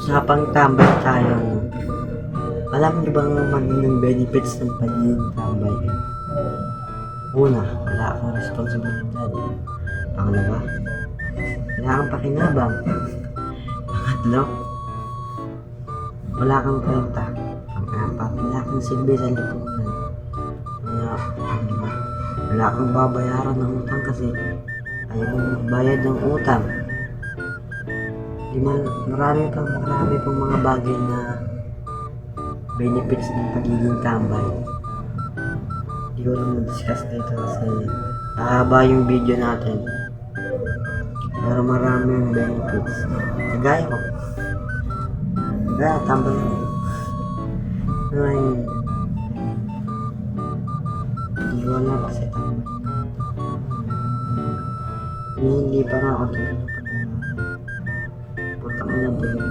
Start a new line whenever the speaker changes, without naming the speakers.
Usapang tambay tayo. Alam niyo bang magandang benefits ng pagiging tambay? Una, wala kang responsibilidad. Pangalawa, wala kang pakinabang. Pangatlo, wala kang kwenta. Pang-apat, wala kang silbi sa lipunan. Panglima, wala kang babayaran ng utang kasi ayaw mong magbayad ng utang. Marami pong mga bagay na benefits ng pagiging tambay. Hindi ko lang na-discuss dito kasi hahaba yung video natin. Pero marami yung benefits. Kagaya ko. Kagaya, tambay ako. Ngayon, hindi ko alam kasi tambay. Hindi pa nga ako dito. Punta mo na dito.